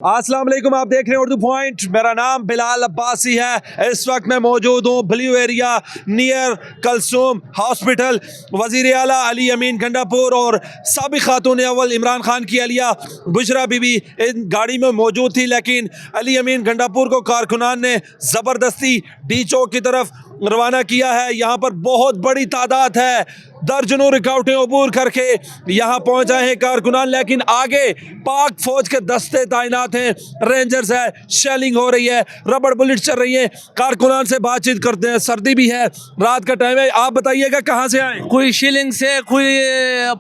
अस्सलाम वालेकुम, आप देख रहे हैं उर्दू पॉइंट। मेरा नाम बिलाल अब्बासी है। इस वक्त मैं मौजूद हूँ blue area near Kulsoom hospital. वज़ीर आला अली अमीन गंडापुर और साबिक़ खातून अव्वल इमरान खान की अलिया बुशरा बीबी इन गाड़ी में मौजूद थी, लेकिन अली अमीन गंडापुर को कारकुनान ने ज़बरदस्ती डी चौक की तरफ रवाना किया है। यहाँ पर बहुत बड़ी तादाद है, दर्जनों रुकावटें अबूर करके यहाँ पहुँच आए हैं कारकुनान, लेकिन आगे पाक फौज के दस्ते तैनात हैं, रेंजर्स है, शेलिंग हो रही है, रबड़ बुलेट चल रही है। कारकुनान से बातचीत करते हैं, सर्दी भी है, रात का टाइम है। आप बताइएगा कहाँ से आए? कोई शिलिंग से, कोई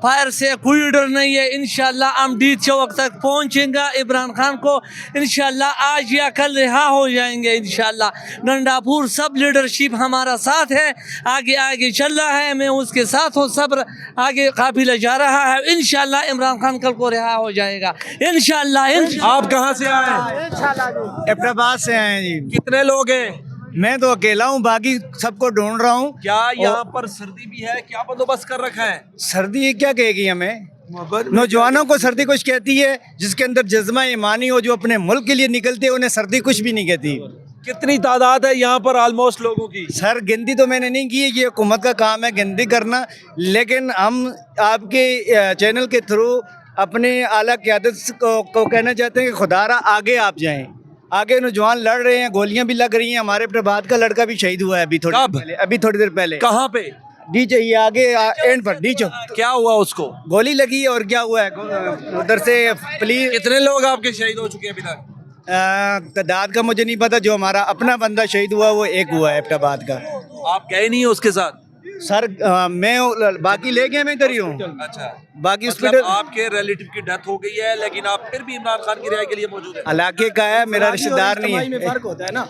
फायर से, कोई डर नहीं है। इंशाल्लाह हम डी चौक तक पहुँचेंगे। इमरान खान को इंशाल्लाह आज या कल रिहा हो जाएंगे। इंशाल्लाह गंडापुर सब लीडरशिप हमारा साथ है, आगे आगे चल रहा है, मैं उसके साथ हूँ। सब आगे काफिला जा रहा है। इंशाल्लाह इमरान खान कल को रिहा हो जाएगा। इंशाल्लाह। आप कहाँ से आए? एबटाबाद से आए जी। कितने लोग हैं? मैं तो अकेला हूँ, बाकी सबको ढूंढ रहा हूँ। क्या यहाँ पर सर्दी भी है? क्या बंदोबस्त कर रखा है? सर्दी क्या कहेगी हमें? नौजवानों को सर्दी कुछ कहती है, जिसके अंदर जज्बा ईमानी हो, जो अपने मुल्क के लिए निकलते हैं, उन्हें सर्दी कुछ भी नहीं कहती। कितनी तादाद है यहाँ पर ऑलमोस्ट लोगों की? सर गिनती तो मैंने नहीं की है, ये हुकूमत का काम है गिनती करना, लेकिन हम आपके चैनल के थ्रू अपने आला क़यादत को कहना चाहते हैं कि खुदारा आगे आप जाएं। आगे नौजवान लड़ रहे हैं, गोलियां भी लग रही हैं। हमारे प्रभात का लड़का भी शहीद हुआ है अभी थोड़ी देर पहले। कहाँ पे? डी चाहिए आगे एंड पर डी चौक। क्या हुआ उसको? गोली लगी है और क्या हुआ है उधर से पुलिस। कितने लोग आपके शहीद हो चुके हैं अभी तक? तादाद का मुझे नहीं पता, जो हमारा अपना बंदा शहीद हुआ वो एक हुआ है एबटाबाद का। आप गए नहीं हो उसके साथ? सर मैं बाकी ले गए, मैं इधर ही हूँ। अच्छा, बाकी मतलब हॉस्पिटल आपके रिलेटिव की डेथ हो गई है, लेकिन आप फिर भी इमरान खान की रिहाई के लिए मौजूद है? इलाके का है, मेरा रिश्तेदार नहीं है। फर्क होता है ना,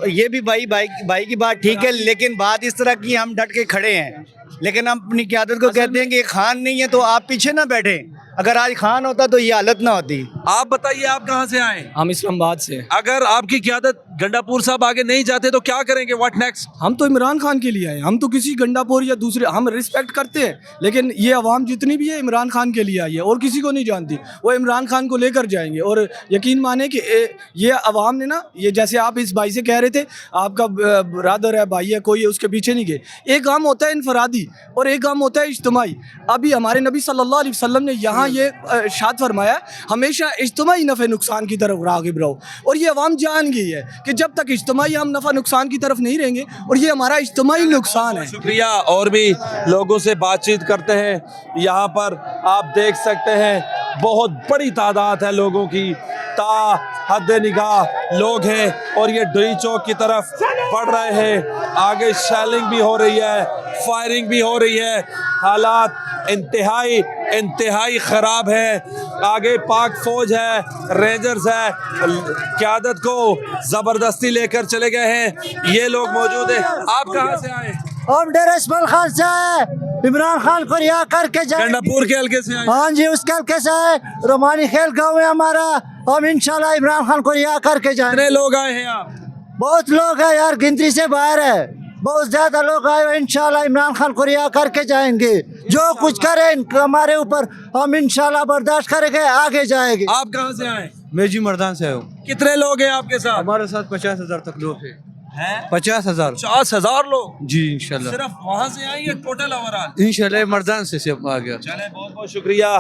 ये भी भाई की बात ठीक है, लेकिन बात इस तरह की हम डट के खड़े हैं, लेकिन हम अपनी क़यादत को कहते हैं कि खान नहीं है तो आप पीछे ना बैठे। अगर आज खान होता तो ये हालत ना होती। आप बताइए, आप कहाँ से आए? हम इस्लामाबाद से। अगर आपकी क़यादत गंडापुर साहब आगे नहीं जाते तो क्या करेंगे? What next? हम तो इमरान खान के लिए आए, हम तो किसी गंडापुर या दूसरे, हम रिस्पेक्ट करते हैं, लेकिन ये अवाम जितनी भी है इमरान खान के लिए आई है और किसी को नहीं जानती। वो इमरान खान को लेकर जाएंगे और यकीन माने कि ये अवाम ने ना, ये जैसे आप इस भाई से कह रहे थे, आपका ब्रदर है, भाई है, कोई है, उसके पीछे नहीं गए। एक काम होता है इनफरादी और एक काम होता है इज्तिमाई। अभी हमारे नबी सल्लल्लाहु अलैहि वसल्लम ने यहाँ ये शाद फरमाया, हमेशा इज्तिमाई नफ़े नुकसान की तरफ राग़िब रहो। और ये अवाम जान गई है कि जब तक इज्तिमाई हम नफ़ा नुकसान की तरफ नहीं रहेंगे, और ये हमारा इज्तिमाई नुकसान है। शुक्रिया। और भी लोगों से बातचीत करते हैं। यहाँ पर आप देख सकते हैं बहुत बड़ी तादाद है लोगों की, हद निगाह लोग हैं और ये डी चौक की तरफ बढ़ रहे हैं। आगे शेलिंग भी हो रही है, फायरिंग भी हो रही है, हालात इंतहाई ख़राब है। आगे पाक फौज है, रेंजर्स है, क़यादत को ज़बरदस्ती लेकर चले गए हैं। ये लोग मौजूद हैं। आप कहाँ से आए? हम डेरा इस्माइल खान से आए, इमरान खान को रिहा करके जाए। गंडापुर के हल्के से आए? हाँ जी, उसके हल्के से आए। रोमानी खेल गाँव है हमारा। हम इंशाल्लाह इमरान खान को रिहा करके जाए। कितने लोग आए हैं आप? बहुत लोग हैं यार, गिनती से बाहर है, बहुत ज्यादा लोग आए। इंशाल्लाह इमरान खान को रिहा करके जाएंगे। जो कुछ करें हमारे ऊपर, हम इंशाल्लाह बर्दाश्त करेंगे, आगे जाएंगे। आप कहाँ से आए? मैं जी मर्दान से हूँ। कितने लोग हैं आपके साथ? हमारे साथ 50,000 तक लोग हैं। 50,000 50,000 लोग? जी इंशाल्लाह। सिर्फ वहाँ से आए या टोटल ओवरऑल? इंशाल्लाह मर्दान से सब आ गया। चले, बहुत बहुत शुक्रिया।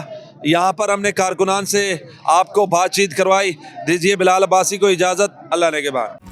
यहाँ पर हमने कारकुनान से आपको बातचीत करवाई। दीजिए बिलाल अब्बासी को इजाज़त। अल्लाह ने के बाद।